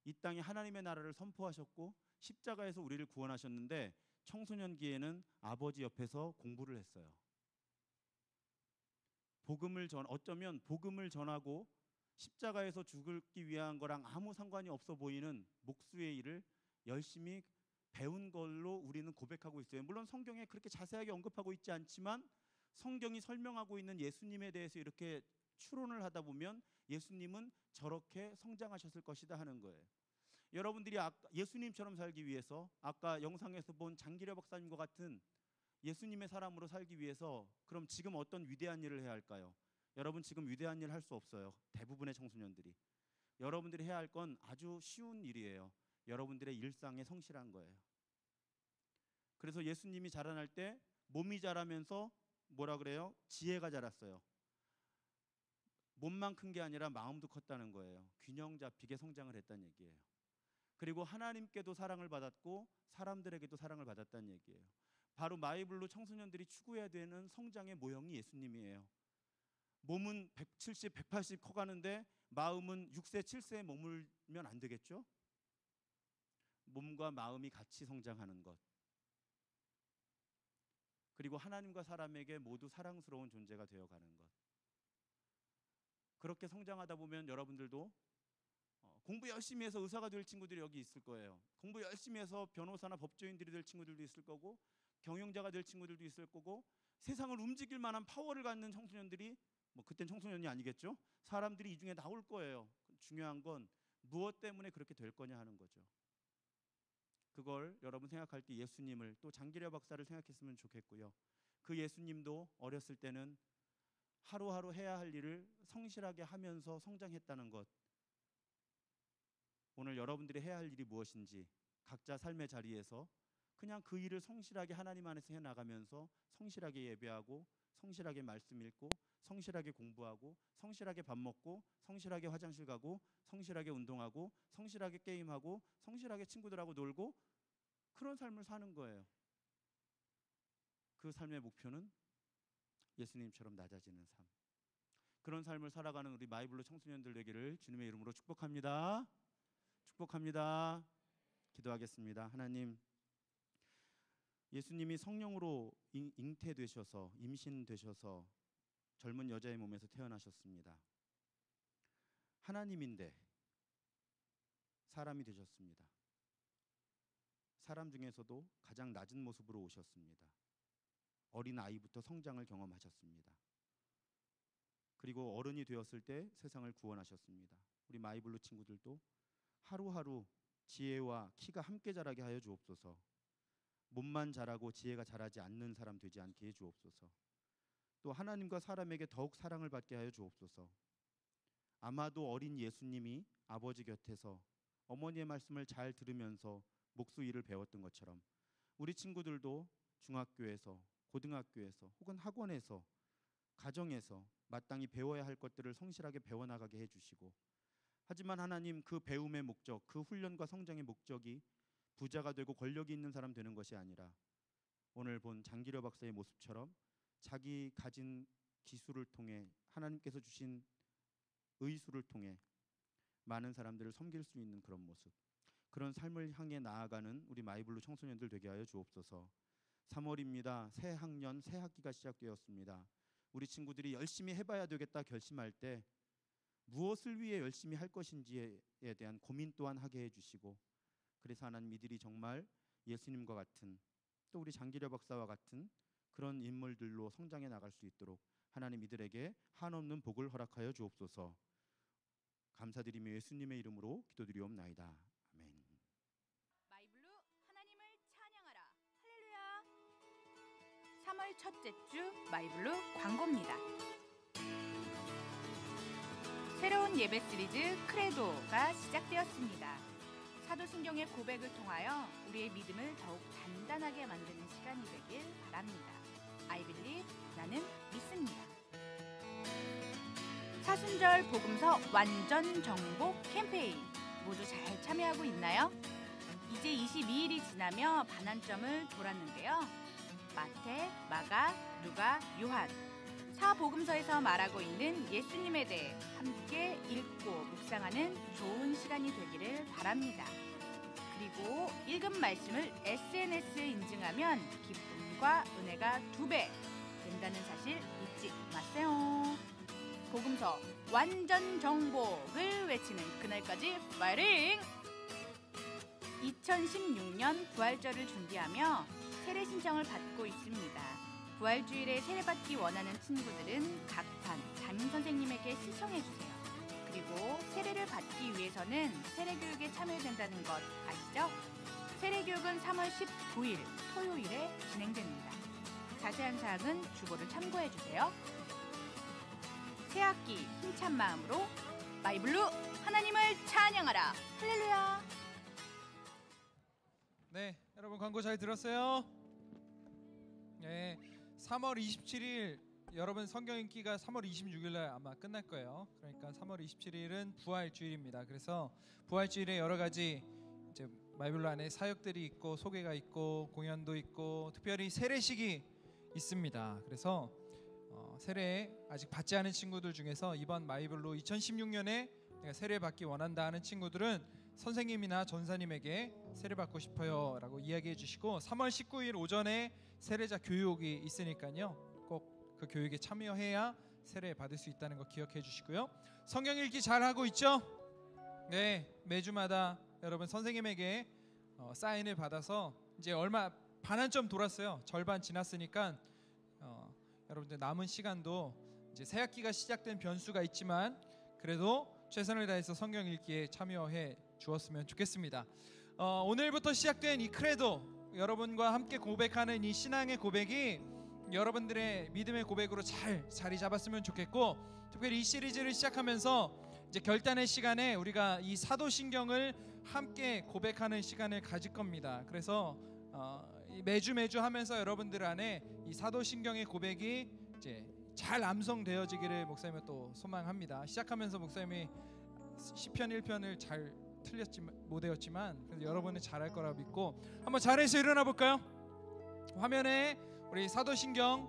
이 땅에 하나님의 나라를 선포하셨고 십자가에서 우리를 구원하셨는데 청소년기에는 아버지 옆에서 공부를 했어요. 어쩌면 복음을 전하고 십자가에서 죽기 위한 거랑 아무 상관이 없어 보이는 목수의 일을 열심히 배운 걸로 우리는 고백하고 있어요. 물론 성경에 그렇게 자세하게 언급하고 있지 않지만 성경이 설명하고 있는 예수님에 대해서 이렇게 추론을 하다 보면 예수님은 저렇게 성장하셨을 것이다 하는 거예요. 여러분들이 예수님처럼 살기 위해서, 아까 영상에서 본 장기려 박사님과 같은 예수님의 사람으로 살기 위해서 그럼 지금 어떤 위대한 일을 해야 할까요? 여러분 지금 위대한 일 할 수 없어요. 대부분의 청소년들이. 여러분들이 해야 할 건 아주 쉬운 일이에요. 여러분들의 일상에 성실한 거예요. 그래서 예수님이 자라날 때 몸이 자라면서 뭐라 그래요? 지혜가 자랐어요. 몸만 큰 게 아니라 마음도 컸다는 거예요. 균형 잡히게 성장을 했다는 얘기예요. 그리고 하나님께도 사랑을 받았고 사람들에게도 사랑을 받았다는 얘기예요. 바로 마이블루 청소년들이 추구해야 되는 성장의 모형이 예수님이에요. 몸은 170, 180 커가는데 마음은 6세, 7세에 머물면 안 되겠죠? 몸과 마음이 같이 성장하는 것. 그리고 하나님과 사람에게 모두 사랑스러운 존재가 되어가는 것. 그렇게 성장하다 보면 여러분들도 공부 열심히 해서 의사가 될 친구들이 여기 있을 거예요. 공부 열심히 해서 변호사나 법조인들이 될 친구들도 있을 거고, 경영자가 될 친구들도 있을 거고, 세상을 움직일 만한 파워를 갖는 청소년들이, 뭐 그땐 청소년이 아니겠죠? 사람들이 이 중에 나올 거예요. 중요한 건 무엇 때문에 그렇게 될 거냐 하는 거죠. 그걸 여러분 생각할 때 예수님을, 또 장기려 박사를 생각했으면 좋겠고요. 그 예수님도 어렸을 때는 하루하루 해야 할 일을 성실하게 하면서 성장했다는 것. 오늘 여러분들이 해야 할 일이 무엇인지 각자 삶의 자리에서 그냥 그 일을 성실하게 하나님 안에서 해나가면서 성실하게 예배하고, 성실하게 말씀 읽고, 성실하게 공부하고, 성실하게 밥 먹고, 성실하게 화장실 가고, 성실하게 운동하고, 성실하게 게임하고, 성실하게 친구들하고 놀고, 그런 삶을 사는 거예요. 그 삶의 목표는 예수님처럼 낮아지는 삶. 그런 삶을 살아가는 우리 마이블루 청소년들 되기를 주님의 이름으로 축복합니다. 축복합니다. 기도하겠습니다. 하나님, 예수님이 성령으로 잉태되셔서, 임신되셔서 젊은 여자의 몸에서 태어나셨습니다. 하나님인데 사람이 되셨습니다. 사람 중에서도 가장 낮은 모습으로 오셨습니다. 어린 아이부터 성장을 경험하셨습니다. 그리고 어른이 되었을 때 세상을 구원하셨습니다. 우리 마이블루 친구들도 하루하루 지혜와 키가 함께 자라게 하여 주옵소서. 몸만 자라고 지혜가 자라지 않는 사람 되지 않게 해 주옵소서. 또 하나님과 사람에게 더욱 사랑을 받게 하여 주옵소서. 아마도 어린 예수님이 아버지 곁에서 어머니의 말씀을 잘 들으면서 목수일을 배웠던 것처럼 우리 친구들도 중학교에서, 고등학교에서, 혹은 학원에서, 가정에서 마땅히 배워야 할 것들을 성실하게 배워나가게 해주시고, 하지만 하나님, 그 배움의 목적, 그 훈련과 성장의 목적이 부자가 되고 권력이 있는 사람 되는 것이 아니라 오늘 본 장기려 박사의 모습처럼 자기 가진 기술을 통해, 하나님께서 주신 의수를 통해 많은 사람들을 섬길 수 있는 그런 모습, 그런 삶을 향해 나아가는 우리 마이블루 청소년들 되게 하여 주옵소서. 3월입니다. 새 학년, 새 학기가 시작되었습니다. 우리 친구들이 열심히 해봐야 되겠다 결심할 때 무엇을 위해 열심히 할 것인지에 대한 고민 또한 하게 해주시고, 그래서 하나님, 이들이 정말 예수님과 같은, 또 우리 장기려 박사와 같은 그런 인물들로 성장해 나갈 수 있도록 하나님 이들에게 한없는 복을 허락하여 주옵소서. 감사드리며 예수님의 이름으로 기도드리옵나이다. 아멘. 마이블루 하나님을 찬양하라. 할렐루야. 3월 첫째 주 마이블루 광고입니다. 새로운 예배 시리즈 크레도가 시작되었습니다. 사도신경의 고백을 통하여 우리의 믿음을 더욱 단단하게 만드는 시간이 되길 바랍니다. I believe, 나는 믿습니다. 사순절 복음서 완전 정복 캠페인 모두 잘 참여하고 있나요? 이제 22일이 지나며 반환점을 돌았는데요. 마태, 마가, 누가, 요한 사복음서에서 말하고 있는 예수님에 대해 함께 읽고 묵상하는 좋은 시간이 되기를 바랍니다. 그리고 읽은 말씀을 SNS에 인증하면 기쁨과 은혜가 2배 된다는 사실 잊지 마세요. 복음서 완전 정복을 외치는 그날까지 파이팅! 2016년 부활절을 준비하며 세례 신청을 받고 있습니다. 부활주일에 세례받기 원하는 친구들은 각 반 담임선생님에게 신청해주세요. 그리고 세례를 받기 위해서는 세례교육에 참여해야 된다는 것 아시죠? 세례교육은 3월 19일 토요일에 진행됩니다. 자세한 사항은 주보를 참고해주세요. 새학기 힘찬 마음으로 마이블루 하나님을 찬양하라. 할렐루야. 네, 여러분 광고 잘 들었어요? 네, 3월 27일 여러분 성경 읽기가 3월 26일 날 아마 끝날 거예요. 그러니까 3월 27일은 부활주일입니다. 그래서 부활주일에 여러 가지 이제 바이블 안에 사역들이 있고 소개가 있고 공연도 있고 특별히 세례식이 있습니다. 그래서 세례 아직 받지 않은 친구들 중에서 이번 마이블로 2016년에 내가 세례 받기 원한다 하는 친구들은 선생님이나 전사님에게 세례 받고 싶어요 라고 이야기해 주시고 3월 19일 오전에 세례자 교육이 있으니까요 꼭 그 교육에 참여해야 세례 받을 수 있다는 거 기억해 주시고요. 성경 읽기 잘 하고 있죠? 네, 매주마다 여러분 선생님에게 사인을 받아서 이제 얼마 반환점 돌았어요. 절반 지났으니까 여러분들 남은 시간도 이제 새 학기가 시작된 변수가 있지만 그래도 최선을 다해서 성경 읽기에 참여해 주었으면 좋겠습니다. 오늘부터 시작된 이 크레도 여러분과 함께 고백하는 이 신앙의 고백이 여러분들의 믿음의 고백으로 잘 자리 잡았으면 좋겠고 특별히 이 시리즈를 시작하면서 이제 결단의 시간에 우리가 이 사도신경을 함께 고백하는 시간을 가질 겁니다. 그래서 매주 하면서 여러분들 안에 이 사도신경의 고백이 이제 잘 암송되어지기를 목사님은 또 소망합니다. 시작하면서 목사님이 시편 1편을 잘 못 외웠지만 여러분은 잘할 거라 믿고 한번 잘해서 일어나 볼까요? 화면에 우리 사도신경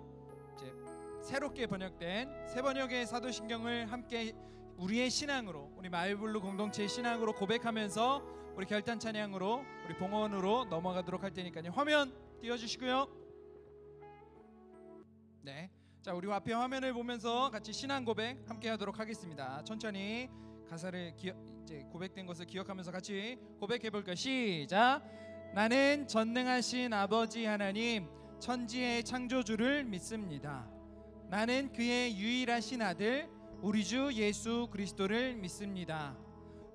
이제 새롭게 번역된 새 번역의 사도신경을 함께 우리의 신앙으로 우리 마이블루 공동체의 신앙으로 고백하면서 우리 결단 찬양으로 우리 봉헌으로 넘어가도록 할 테니까요. 화면 띄워주시고요. 네, 자 우리 앞에 화면을 보면서 같이 신앙 고백 함께 하도록 하겠습니다. 천천히 가사를 이제 고백된 것을 기억하면서 같이 고백해 볼까요? 시작. 나는 전능하신 아버지 하나님 천지의 창조주를 믿습니다. 나는 그의 유일하신 아들 우리 주 예수 그리스도를 믿습니다.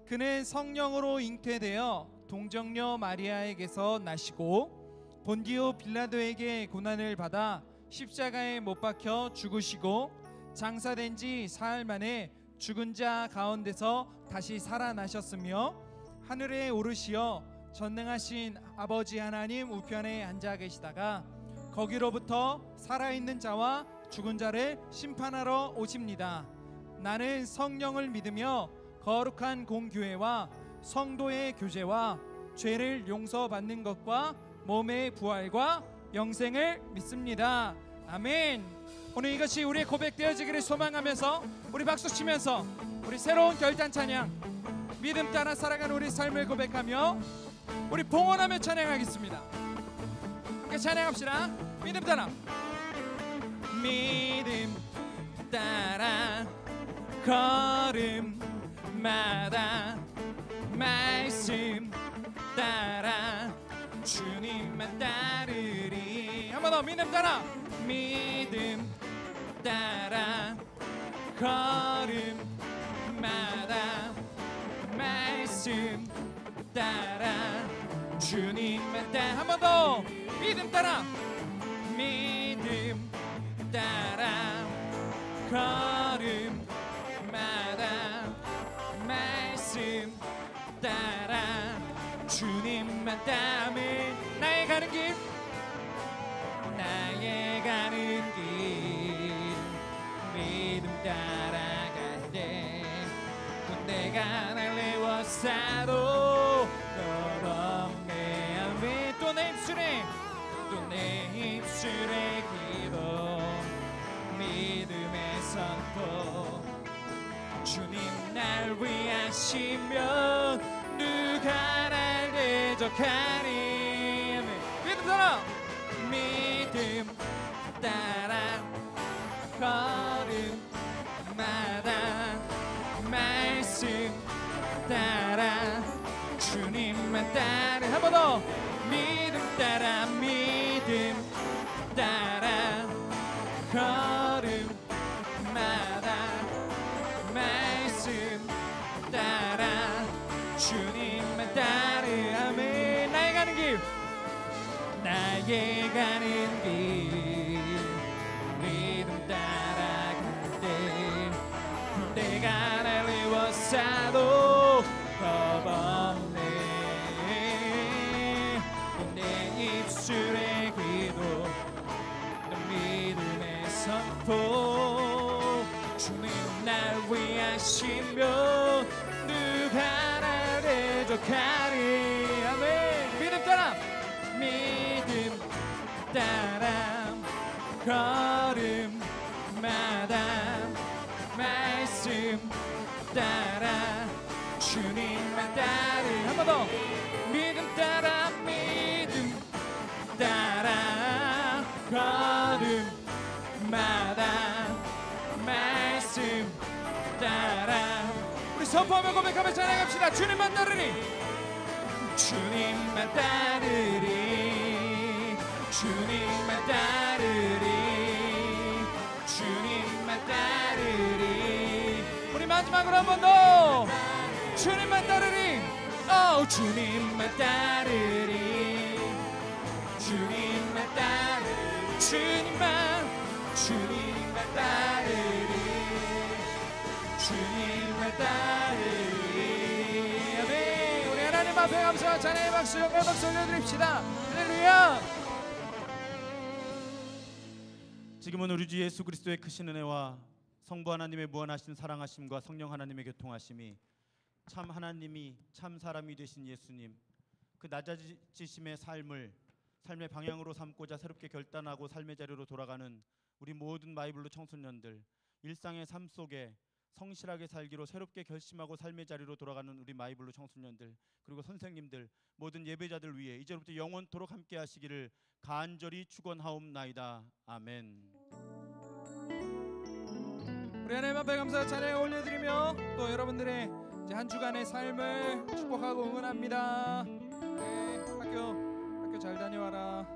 그는 성령으로 잉태되어 동정녀 마리아에게서 나시고 본디오 빌라도에게 고난을 받아 십자가에 못 박혀 죽으시고 장사된 지 사흘 만에 죽은 자 가운데서 다시 살아나셨으며 하늘에 오르시어 전능하신 아버지 하나님 우편에 앉아 계시다가 거기로부터 살아있는 자와 죽은 자를 심판하러 오십니다. 나는 성령을 믿으며 거룩한 공교회와 성도의 교제와 죄를 용서받는 것과 몸의 부활과 영생을 믿습니다. 아멘. 오늘 이것이 우리의 고백되어지기를 소망하면서 우리 박수 치면서 우리 새로운 결단 찬양 믿음 따라 살아가는 우리 삶을 고백하며 우리 봉헌하며 찬양하겠습니다. 함께 찬양합시다. 믿음 따라 믿음 따라 걸음마다 말씀 따라 주님만 따르리. 한 번 더 믿음 따라 믿음 따라 걸음마다 말씀 따라 주님만 따라. 한 번 더 믿음 따라 믿음 따라 걸음마다 말씀 따라 주님만 따르면 나의 가는 길 나의 가는 길 믿음 따라갈 때 군대가 날 내워싸도 겁없네. 아멘. 또 내 입술에 기도 믿음의 선포 주님 날 위하시면 누가 날 대적하리. 믿음 따라 믿음 따라 걸음마다 말씀 따라 주님만 따라. 한 번 더 믿음 따라 믿음 따라 걸음마다 말씀 따라 주님만 따라. 아멘. 나의 가는 길 나의 가는 길 믿음 따라갈 때 내가 날 외워싸도 겁없네. 내 입술의 기도 주님 날 위하시며 누가 날 대적하리. 아멘. 믿음 따라 걸음마다 말씀 따라 주님만 따르. 한 번 더. 믿음 따라 걸음마다 말씀 따라. 우리 선포하며 고백하며 찬양합시다. 주님만 따르리. 주님만 따르리. 주님만 따르리. 주님만 따르리. 우리 마지막으로 한 번 더. 주님만 따르리. 주님만 따르리. 주님만 따르리. 주님만 따르리. 주님만 따르리. 아멘. 우리 하나님 앞에 감사와 찬양의 박수, 영광의 박수 올려드립시다. 할렐루야. 지금은 우리 주 예수 그리스도의 크신 은혜와 성부 하나님의 무한하신 사랑하심과 성령 하나님의 교통하심이 참 하나님이 참 사람이 되신 예수님, 그 낮아지심의 삶의 방향으로 삼고자 새롭게 결단하고 삶의 자리로 돌아가는 우리 모든 마이블루 청소년들, 일상의 삶 속에 성실하게 살기로 새롭게 결심하고 삶의 자리로 돌아가는 우리 마이블루 청소년들, 그리고 선생님들, 모든 예배자들 위해 이제부터 영원토록 함께 하시기를 간절히 축원하옵나이다. 아멘. 우리 하나님 앞에 감사와 찬양 올려드리며 또 여러분들의 이제 한 주간의 삶을 축복하고 응원합니다. 네, 학교 잘 다녀와라.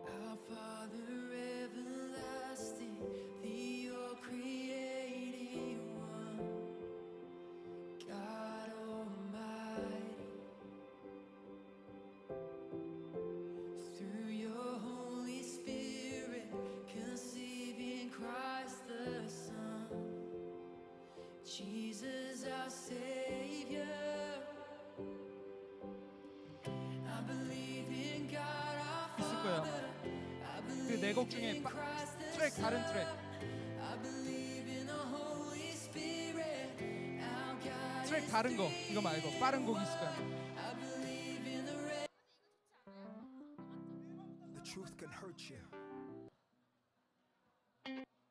Our Father everlasting, the all-creating one, God Almighty, through your Holy Spirit, conceiving Christ the Son, Jesus our Savior. I believe in God our 있을 거예요. 그 네 곡 중에 트랙 다른 트랙 트랙 다른 거 이거 말고 빠른 곡 있을 거야.